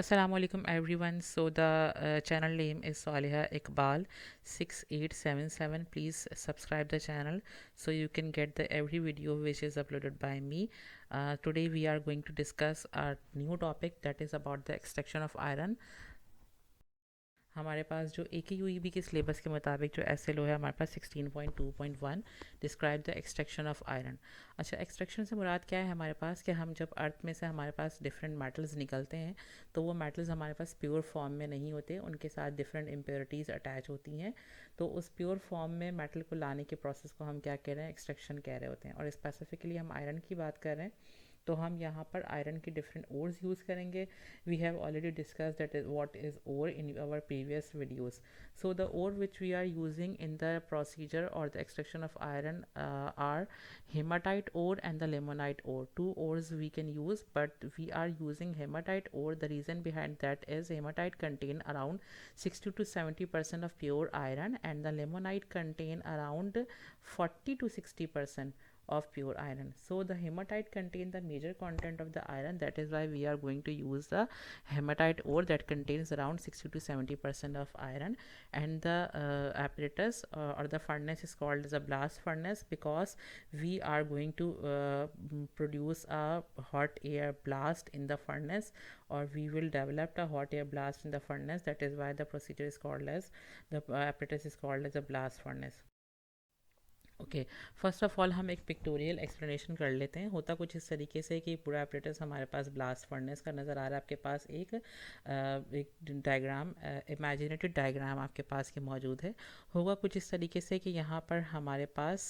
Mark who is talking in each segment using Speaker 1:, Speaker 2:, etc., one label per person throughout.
Speaker 1: Assalamualaikum everyone. So the channel name is Saliha Iqbal 6877. Please subscribe the channel so you can get the every video which is uploaded by me. Today we are going to discuss our new topic, that is about the extraction of iron. हमारे पास जो AKUEB के syllabus के मुताबिक जो SLO है हमारे पास 16.2.1 describe the extraction of iron. अच्छा, extraction से मुराद क्या है हमारे पास कि हम जब अर्थ में से हमारे पास डिफरेंट मेटल्स निकलते हैं तो वो मेटल्स हमारे पास प्योर फॉर्म में नहीं होते, उनके साथ डिफरेंट इम्प्योरिटीज़ अटैच होती हैं। तो उस प्योर फॉर्म में मेटल को लाने के प्रोसेस को हम क्या कह रहे हैं, एक्सट्रैक्शन कह रहे होते हैं। और स्पेसिफिकली हम आयरन की बात कर रहे हैं तो हम यहाँ पर आयरन की डिफरेंट ओर्स यूज़ करेंगे। We have already discuss that is what is ore in our previous videos. So the ore which we are using in the procedure और the extraction of iron are hematite ore and the limonite ore. Two ores we can use, but we are using hematite ore. The reason behind that is hematite contain around 60 to 70% of pure iron, and the limonite contain around 40 to 60% of pure iron. So the hematite contain the major content of the iron. That is why we are going to use the hematite ore that contains around 60 to 70% of iron. And the apparatus or the furnace is called as a blast furnace, because we are going to produce a hot air blast in the furnace, or we will develop a hot air blast in the furnace. That is why the procedure is called as the apparatus is called as a blast furnace. Okay, first of all हम एक pictorial explanation कर लेते हैं। होता कुछ इस तरीके से कि पूरा एपरेटस हमारे पास ब्लास्ट फर्नेस का नज़र आ रहा है। आपके पास एक डायग्राम, इमेजिनेटेड डायग्राम आपके पास के मौजूद है। होगा कुछ इस तरीके से कि यहाँ पर हमारे पास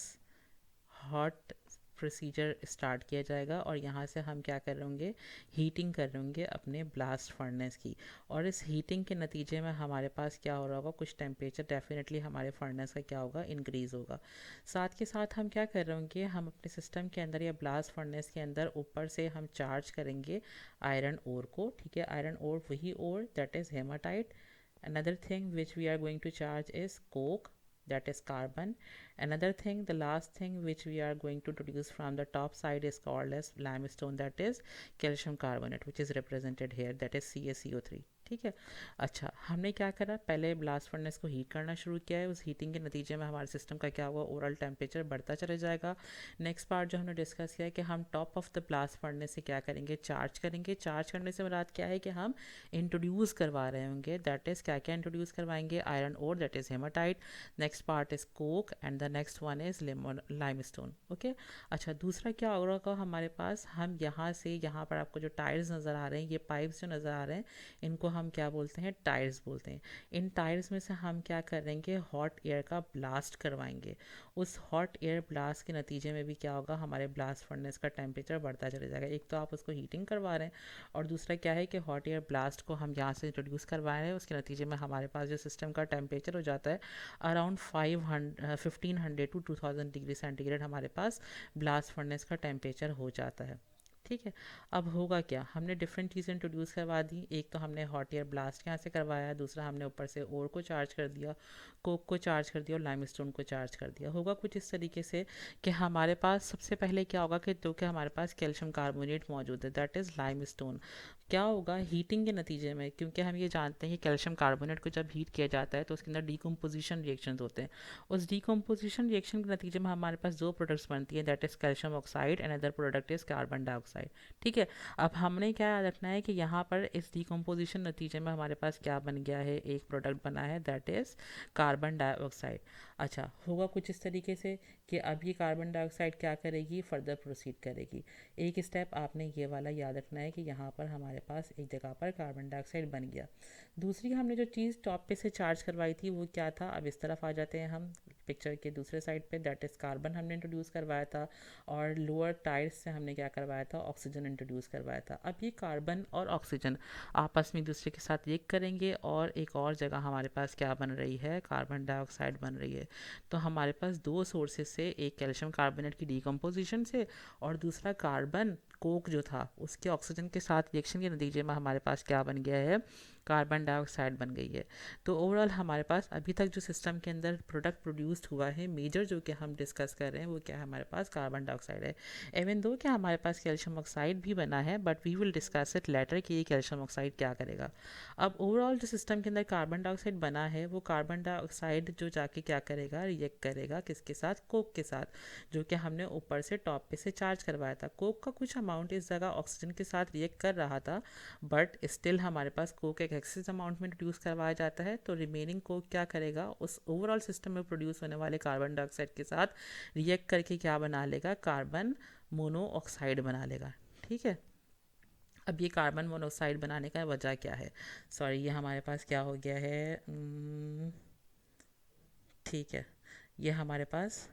Speaker 1: हॉट प्रोसीजर स्टार्ट किया जाएगा और यहाँ से हम क्या कर होंगे, हीटिंग कर रहे होंगे अपने ब्लास्ट फर्नेस की। और इस हीटिंग के नतीजे में हमारे पास क्या हो रहा होगा, कुछ टेम्परेचर डेफिनेटली हमारे फर्नेस का क्या होगा, इंक्रीज़ होगा। साथ के साथ हम क्या कर रहे होंगे, हम अपने सिस्टम के अंदर या ब्लास्ट फर्नेस के अंदर ऊपर से हम चार्ज करेंगे आयरन ओर को। ठीक है, आयरन ओर वही ore that is hematite. another thing which we are going to charge is coke, that is carbon. Another thing, the last thing which we are going to produce from the top side is called as limestone, that is calcium carbonate, which is represented here, that is CaCO3। ठीक है। अच्छा, हमने क्या करा, पहले blast furnace को heat करना शुरू किया है। उस हीटिंग के नतीजे में हमारे सिस्टम का क्या हुआ, ओवरऑल टेम्परेचर बढ़ता चला जाएगा। नेक्स्ट पार्ट जो हमने डिस्कस किया है कि हम top of the blast furnace से क्या करेंगे, चार्ज करेंगे। चार्ज करने से मुराद क्या है कि हम इंट्रोड्यूस करवा रहे होंगे, दैट इज़ क्या क्या इंट्रोड्यूस करवाएंगे, iron ore that is hematite, next part is coke, and the next one is limestone. Okay. अच्छा, दूसरा क्या होगा हमारे पास, हम यहाँ से यहाँ पर आपको जो टायर्स नज़र आ रहे हैं, ये पाइप्स जो नज़र आ रहे हैं, इनको हम क्या बोलते हैं, टायर्स बोलते हैं। इन टायर्स में से हम क्या करेंगे, हॉट एयर का ब्लास्ट करवाएंगे। उस हॉट एयर ब्लास्ट के नतीजे में भी क्या होगा, हमारे ब्लास्ट फर्नेस का टेम्परेचर बढ़ता चला जाएगा। एक तो आप उसको हीटिंग करवा रहे हैं, और दूसरा क्या है कि हॉट एयर ब्लास्ट को हम यहाँ से इंट्रोड्यूस करवा रहे हैं। उसके नतीजे में हमारे पास जो सिस्टम का टेम्परेचर हो जाता है अराउंड 1500 टू 2000 डिग्री सेंटीग्रेड हमारे पास ब्लास्ट फर्नेस का टेम्परेचर हो जाता है। ठीक है। अब होगा क्या, हमने डिफरेंट चीज़ें इंट्रोड्यूस करवा दी। एक तो हमने हॉट एयर ब्लास्ट यहाँ से करवाया, दूसरा हमने ऊपर से ओर को चार्ज कर दिया, कोक को चार्ज कर दिया, और लाइमस्टोन को चार्ज कर दिया। होगा कुछ इस तरीके से कि हमारे पास सबसे पहले क्या होगा कि जो कि हमारे पास कैल्शियम कार्बोनेट मौजूद है, दैट इज़ लाइमस्टोन। क्या होगा, हीटिंग के नतीजे में, क्योंकि हम ये जानते हैं कि कैल्शियम कार्बोनेट को जब हीट किया जाता है तो उसके अंदर डीकम्पोजिशन रिएक्शंस होते हैं। उस डीकम्पोजिशन रिएक्शन के नतीजे में हमारे पास दो प्रोडक्ट्स बनती हैं, that is calcium oxide and other product is carbon dioxide. ठीक है। अब हमने क्या याद रखना है कि यहाँ पर इस डीकम्पोजिशन नतीजे में हमारे पास क्या बन गया है, एक प्रोडक्ट बना है, दैट इज़ कार्बन डाइऑक्साइड। अच्छा, होगा कुछ इस तरीके से कि अब ये कार्बन डाइऑक्साइड क्या करेगी, फर्दर प्रोसीड करेगी। एक स्टेप आपने ये वाला याद रखना है कि यहाँ पर हमारे पास एक जगह पर कार्बन डाइऑक्साइड बन गया। दूसरी हमने जो चीज़ टॉप पे से चार्ज करवाई थी वो क्या था, अब इस तरफ आ जाते हैं हम पिक्चर के दूसरे साइड पे, दैट इज़ कार्बन हमने इंट्रोड्यूस करवाया था, और लोअर टायर्स से हमने क्या करवाया था, ऑक्सीजन इंट्रोड्यूस करवाया था। अब ये कार्बन और ऑक्सीजन आपस में दूसरे के साथ रिएक्ट करेंगे, और एक और जगह हमारे पास क्या बन रही है, कार्बन डाइऑक्साइड बन रही है। तो हमारे पास दो सोर्सेज से, एक कैल्शियम कार्बोनेट की डीकम्पोजिशन से, और दूसरा कार्बन कोक जो था उसके ऑक्सीजन के साथ रिएक्शन के नतीजे में हमारे पास क्या बन गया है, कार्बन डाइऑक्साइड बन गई है। तो ओवरऑल हमारे पास अभी तक जो सिस्टम के अंदर प्रोडक्ट प्रोड्यूस्ड हुआ है मेजर जो कि हम डिस्कस कर रहे हैं वो क्या है, हमारे पास कार्बन डाइऑक्साइड है। इवन दो क्या हमारे पास कैल्शियम ऑक्साइड भी बना है, but we will discuss it later कि ये कैल्शियम ऑक्साइड क्या करेगा। अब ओवरऑल जो सिस्टम के अंदर कार्बन डाइऑक्साइड बना है वो कार्बन डाइऑक्साइड जो जाके क्या करेगा, रिएक्ट करेगा किसके साथ, कोक के साथ, जो कि हमने ऊपर से टॉप पे से चार्ज करवाया था। कोक का कुछ अमाउंट इस जगह ऑक्सीजन के साथ रिएक्ट कर रहा था, बट स्टिल हमारे पास कोक एक एक्सेस अमाउंट में प्रोड्यूस करवाया जाता है। तो रिमेनिंग कोक क्या करेगा, उस ओवरऑल सिस्टम में प्रोड्यूस होने वाले कार्बन डाइऑक्साइड के साथ रिएक्ट करके क्या बना लेगा, कार्बन मोनोऑक्साइड बना लेगा। ठीक है। अब ये कार्बन मोनोऑक्साइड बनाने का वजह क्या है, सॉरी ये हमारे पास क्या हो गया है, ठीक है, ये हमारे पास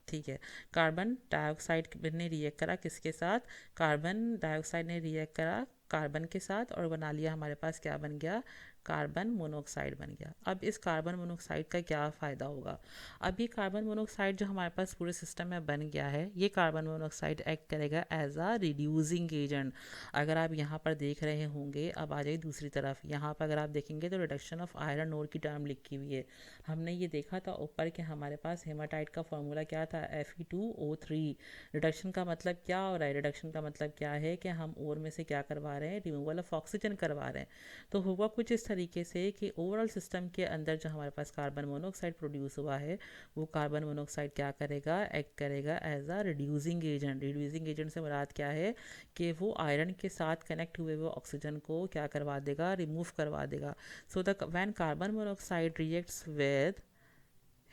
Speaker 1: ठीक है, कार्बन डाइऑक्साइड ने रिएक्ट करा किसके साथ, कार्बन डाइऑक्साइड ने रिएक्ट करा कार्बन के साथ और बना लिया हमारे पास क्या बन गया, कार्बन मोनोऑक्साइड बन गया। अब इस कार्बन मोनोऑक्साइड का क्या फ़ायदा होगा, अब ये कार्बन मोनोऑक्साइड जो हमारे पास पूरे सिस्टम में बन गया है, ये कार्बन मोनोऑक्साइड एक्ट करेगा एज अ रिड्यूसिंग एजेंट। अगर आप यहाँ पर देख रहे होंगे, अब आ जाइए दूसरी तरफ, यहाँ पर अगर आप देखेंगे तो रिडक्शन ऑफ आयरन ओर की टर्म लिखी हुई है। हमने ये देखा था ऊपर कि हमारे पास हेमाटाइट का फॉर्मूला क्या था, Fe2O3। रिडक्शन का मतलब क्या हो रहा है, रिडक्शन का मतलब क्या है कि हम ओर में से क्या करवा रहे हैं, रिमूवल ऑफ ऑक्सीजन करवा रहे हैं। तो हुआ कुछ इस तरीके से कि ओवरऑल सिस्टम के अंदर जो हमारे पास कार्बन मोनोऑक्साइड प्रोड्यूस हुआ है, वो कार्बन मोनोऑक्साइड क्या करेगा, एक्ट करेगा as a reducing agent. Reducing agent से मुराद क्या है कि वो आयरन के साथ कनेक्ट हुए हुए ऑक्सीजन को क्या करवा देगा, रिमूव करवा देगा। So the when carbon monoxide reacts with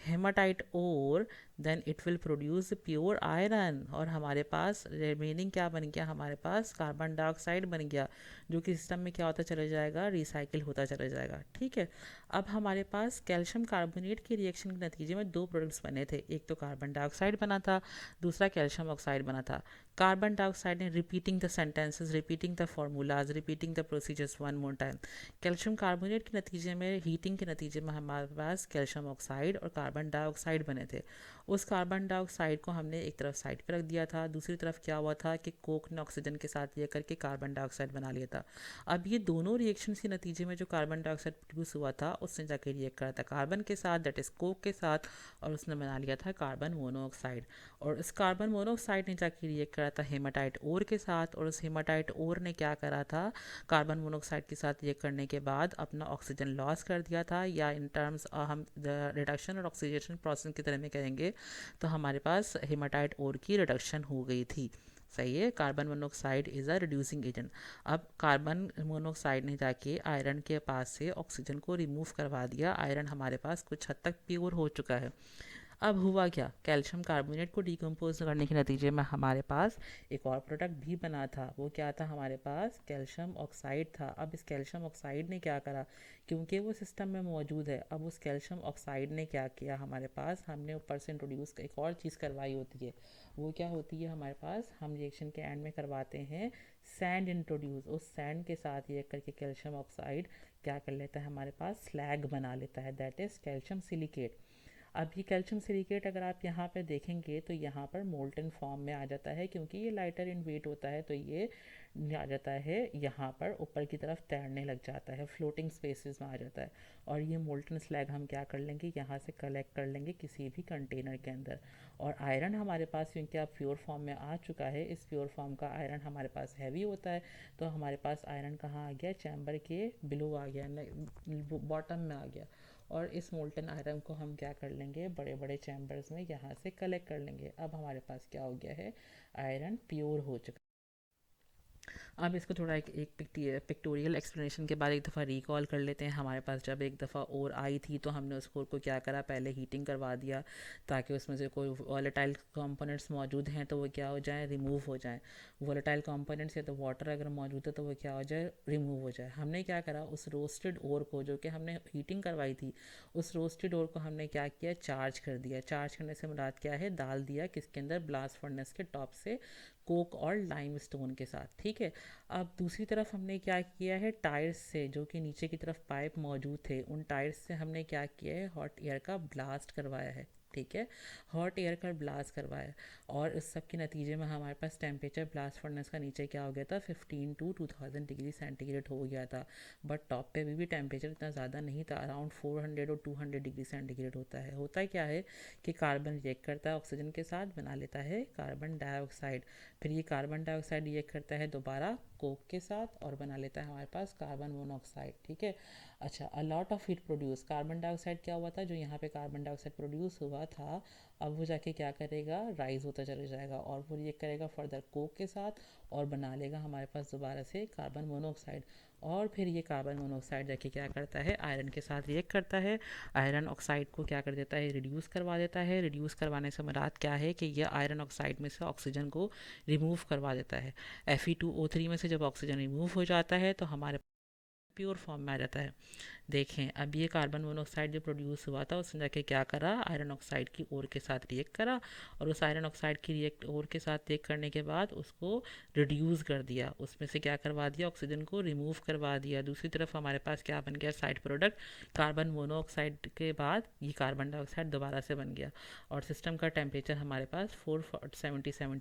Speaker 1: hematite or then it will produce pure iron, और हमारे पास रिमेनिंग क्या बन गया, हमारे पास कार्बन डाइऑक्साइड बन गया, जो कि सिस्टम में क्या होता चला जाएगा, रिसाइकिल होता चला जाएगा। ठीक है। अब हमारे पास कैल्शियम कार्बोनेट के रिएक्शन के नतीजे में दो प्रोडक्ट्स बने थे, एक तो कार्बन डाइऑक्साइड बना था, दूसरा कैल्शियम ऑक्साइड बना था। कार्बन डाइऑक्साइड ने repeating the sentences, repeating the formulas, repeating the procedures one more time. Calcium carbonate के नतीजे में, हीटिंग के नतीजे में हमारे पास कैल्शियम ऑक्साइड और कार्बन डाइऑक्साइड बने थे। उस कार्बन डाइऑक्साइड को हमने एक तरफ साइड पर रख दिया था, दूसरी तरफ क्या हुआ था कि कोक ने ऑक्सीजन के साथ ये करके कार्बन डाइऑक्साइड बना लिया था। अब ये दोनों रिएक्शन के नतीजे में जो कार्बन डाइऑक्साइड प्रोड्यूस हुआ था, उसने जाके रिएक्ट करा था कार्बन के साथ, दैट इज कोक के साथ, और उसने बना लिया था कार्बन मोनोऑक्साइड। और इस कार्बन मोनोऑक्साइड ने जाके रिएक्ट करा था हेमाटाइट ओर के साथ, और उस हेमाटाइट ओर ने क्या करा था, कार्बन मोनोऑक्साइड के साथ रिएक्ट करने के बाद अपना ऑक्सीजन लॉस कर दिया था, या इन टर्म्स हम रिडक्शन और ऑक्सीडेशन प्रोसेस की तरह में कहेंगे तो हमारे पास हेमाटाइट ओर की रिडक्शन हो गई थी। सही है, carbon monoxide is a reducing agent. अब कार्बन मोनोऑक्साइड ने जाके आयरन के पास से ऑक्सीजन को रिमूव करवा दिया, आयरन हमारे पास कुछ हद तक प्योर हो चुका है। अब हुआ क्या, कैल्शियम कार्बोनेट को डिकम्पोज करने के नतीजे में हमारे पास एक और प्रोडक्ट भी बना था, वो क्या था, हमारे पास कैल्शियम ऑक्साइड था। अब इस कैल्शियम ऑक्साइड ने क्या करा, क्योंकि वो सिस्टम में मौजूद है, अब उस कैल्शियम ऑक्साइड ने क्या किया, हमारे पास हमने ऊपर से इंट्रोड्यूस एक और चीज़ करवाई होती है, वो क्या होती है, हमारे पास हम रिएक्शन के एंड में करवाते हैं सैंड इंट्रोड्यूस। उस सैंड के साथ रिएक्ट करके कैल्शियम ऑक्साइड क्या कर लेता है, हमारे पास स्लैग बना लेता है, दैट इज़ कैल्शियम सिलिकेट। अब ये कैल्शियम सिलिकेट अगर आप यहाँ पर देखेंगे तो यहाँ पर मोल्टन फॉर्म में आ जाता है, क्योंकि ये लाइटर इन वेट होता है, तो ये आ जाता है यहाँ पर ऊपर की तरफ तैरने लग जाता है, फ्लोटिंग स्पेसेस में आ जाता है। और ये मोल्टन स्लैग हम क्या कर लेंगे, यहाँ से कलेक्ट कर लेंगे किसी भी कंटेनर के अंदर। और आयरन हमारे पास क्योंकि अब प्योर फॉर्म में आ चुका है, इस प्योर फॉर्म का आयरन हमारे पास हैवी होता है, तो हमारे पास आयरन कहाँ आ गया, चैम्बर के बिलो आ गया, बॉटम में आ गया। और इस मोल्टन आयरन को हम क्या कर लेंगे, बड़े बड़े चैम्बर्स में यहाँ से कलेक्ट कर लेंगे। अब हमारे पास क्या हो गया है, आयरन प्योर हो चुका। अब इसको थोड़ा एक पिक्टोरियल एक्सप्लेनेशन के बाद एक दफ़ा रिकॉल कर लेते हैं। हमारे पास जब एक दफ़ा और आई थी तो हमने उसको को क्या करा, पहले हीटिंग करवा दिया ताकि उसमें से कोई वॉलेटाइल कंपोनेंट्स मौजूद हैं तो वो क्या हो जाए, रिमूव हो जाए। वॉलेटाइल कंपोनेंट्स या तो वाटर अगर मौजूद है तो वो क्या हो जाए, रिमूव हो जाए। हमने क्या करा, उस रोस्टेड ओर को जो कि हमने हीटिंग करवाई थी, उस रोस्टेड ओर को हमने क्या किया, चार्ज कर दिया। चार्ज करने से मुराद क्या है, डाल दिया किसके अंदर, ब्लास्ट फर्नेस के टॉप से कोक और लाइम स्टोन के साथ। ठीक है। अब दूसरी तरफ हमने क्या किया है, टायर्स से जो कि नीचे की तरफ पाइप मौजूद थे, उन टायर्स से हमने क्या किया है, हॉट एयर का ब्लास्ट करवाया है। ठीक है, हॉट एयर का ब्लास्ट करवाया और इस सब के नतीजे में हमारे पास टेम्परेचर ब्लास्ट फर्नेस का नीचे क्या हो गया था, 15 to 2000 डिग्री सेंटीग्रेड हो गया था। बट टॉप पे भी टेम्परेचर इतना ज़्यादा नहीं था, अराउंड 400 और 200 डिग्री सेंटीग्रेड होता है। होता क्या है कि कार्बन रिएक्ट करता है ऑक्सीजन के साथ, बना लेता है कार्बन डाइऑक्साइड, फिर ये कार्बन डाइऑक्साइड रिएक्ट करता है दोबारा कोक के साथ और बना लेता है हमारे पास कार्बन मोनोऑक्साइड। ठीक है, अच्छा, a lot of heat produce, carbon dioxide क्या हुआ था, जो यहाँ पे कार्बन डाइऑक्साइड प्रोड्यूस हुआ था, अब वो जाके क्या करेगा, राइज होता चला जाएगा और वो रिएक्ट करेगा फर्दर कोक के साथ और बना लेगा हमारे पास दोबारा से कार्बन मोनोऑक्साइड। और फिर ये कार्बन मोनोऑक्साइड जाके क्या करता है, आयरन के साथ रिएक्ट करता है, आयरन ऑक्साइड को क्या कर देता है, रिड्यूस करवा देता है। रिड्यूस करवाने से मुराद क्या है कि ये आयरन ऑक्साइड में से ऑक्सीजन को रिमूव करवा देता है। Fe2O3 में से जब ऑक्सीजन रिमूव हो जाता है तो हमारे प्योर फॉर्म में आ जाता है। देखें, अब ये कार्बन मोनोऑक्साइड जो प्रोड्यूस हुआ था उसने जाके क्या करा, आयरन ऑक्साइड की ओर के साथ रिएक्ट करा और उस आयरन ऑक्साइड की रिएक्ट ओर के साथ रिएक्ट करने के बाद उसको रिड्यूस कर दिया, उसमें से क्या करवा दिया, ऑक्सीजन को रिमूव करवा दिया। दूसरी तरफ हमारे पास क्या बन गया, साइड प्रोडक्ट कार्बन मोनोऑक्साइड के बाद ये कार्बन डाइऑक्साइड दोबारा से बन गया और सिस्टम का टेम्परेचर हमारे पास 477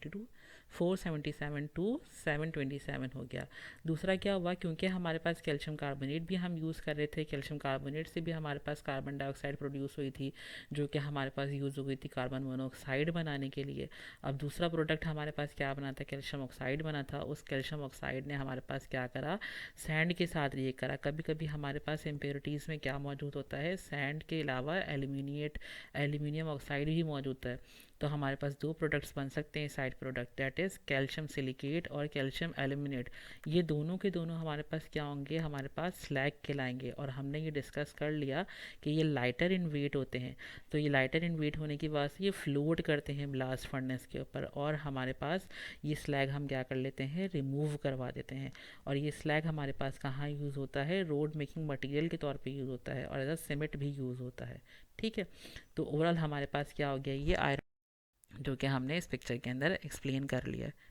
Speaker 1: टू 727 हो गया। दूसरा क्या हुआ, क्योंकि हमारे पास कैल्शियम कार्बोनेट भी हम यूज़ कर रहे थे, कैल्शियम कार्बोनेट से भी हमारे पास कार्बन डाइऑक्साइड प्रोड्यूस हुई थी जो कि हमारे पास यूज़ हो गई थी कार्बन मोनोऑक्साइड बनाने के लिए। अब दूसरा प्रोडक्ट हमारे पास क्या बना था, कैल्शियम ऑक्साइड बना था। उस कैल्शियम ऑक्साइड ने हमारे पास क्या करा, सैंड के साथ रिएक्ट करा। कभी कभी हमारे पास इम्प्योरिटीज़ में क्या मौजूद होता है, सैंड के अलावा एल्यूमिनियम ऑक्साइड भी मौजूद है। तो हमारे पास दो प्रोडक्ट्स बन सकते हैं side product, that is calcium silicate और कैल्शियम एल्यूमिनेट। ये दोनों के दोनों हमारे पास क्या होंगे, हमारे पास स्लैग कहलाएंगे। और हमने ये डिस्कस कर लिया कि ये लाइटर इन वेट होते हैं, तो ये लाइटर इन वेट होने की वजह से ये फ्लोट करते हैं ब्लास्ट फर्नेस के ऊपर और हमारे पास ये स्लैग हम क्या कर लेते हैं, रिमूव करवा देते हैं। और ये स्लैग हमारे पास कहाँ यूज़ होता है, रोड मेकिंग मटेरियल के तौर पे यूज़ होता है और एज अ सीमेंट भी यूज़ होता है। ठीक है, तो ओवरऑल हमारे पास क्या हो गया, ये आयरन जो कि हमने इस पिक्चर के अंदर एक्सप्लेन कर लिया है।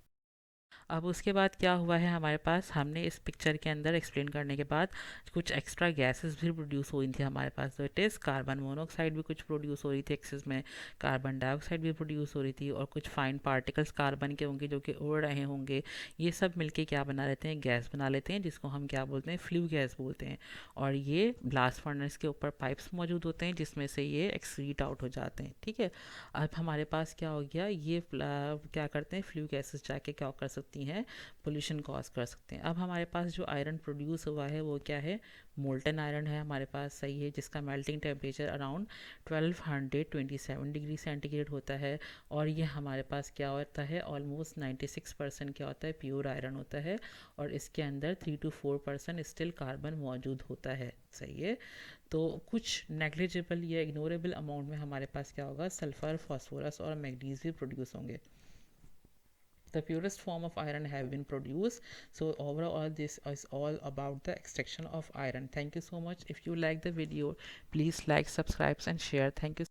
Speaker 1: अब उसके बाद क्या हुआ है, हमारे पास हमने इस पिक्चर के अंदर एक्सप्लेन करने के बाद कुछ एक्स्ट्रा गैसेस भी प्रोड्यूस हुई थी हमारे पास। तो इट इज़ कार्बन मोनोऑक्साइड भी कुछ प्रोड्यूस हो रही थी एक्सेस में, कार्बन डाइऑक्साइड भी प्रोड्यूस हो रही थी और कुछ फाइन पार्टिकल्स कार्बन के होंगे जो कि उड़ रहे होंगे। ये सब मिलके क्या बना लेते हैं, गैस बना लेते हैं, जिसको हम क्या बोलते हैं, फ्लू गैस बोलते हैं। और ये ब्लास्ट फर्नेस के ऊपर पाइप्स मौजूद होते हैं जिसमें से ये एक्सक्रीट आउट हो जाते हैं। ठीक है, अब हमारे पास क्या हो गया, ये क्या करते हैं, फ्लू गैसेस जाके क्या कर सकती हैं, पोल्यूशन कॉज कर सकते हैं। अब हमारे पास जो आयरन प्रोड्यूस हुआ है वो क्या है, मोल्टन आयरन है हमारे पास, सही है, जिसका melting temperature around 1227 degree centigrade होता है। और ये हमारे पास क्या होता है, ऑलमोस्ट 96% क्या होता है, प्योर आयरन होता है और इसके अंदर 3 to 4% स्टिल कार्बन मौजूद होता है। सही है, तो कुछ नेग्लिजिबल या इग्नोरेबल अमाउंट में हमारे पास क्या होगा, सल्फर, फास्फोरस और मैग्नीज भी प्रोड्यूस होंगे। The purest form of iron have been produced. So overall this is all about the extraction of iron. Thank you so much. If you like the video, please like, subscribe and share. Thank you.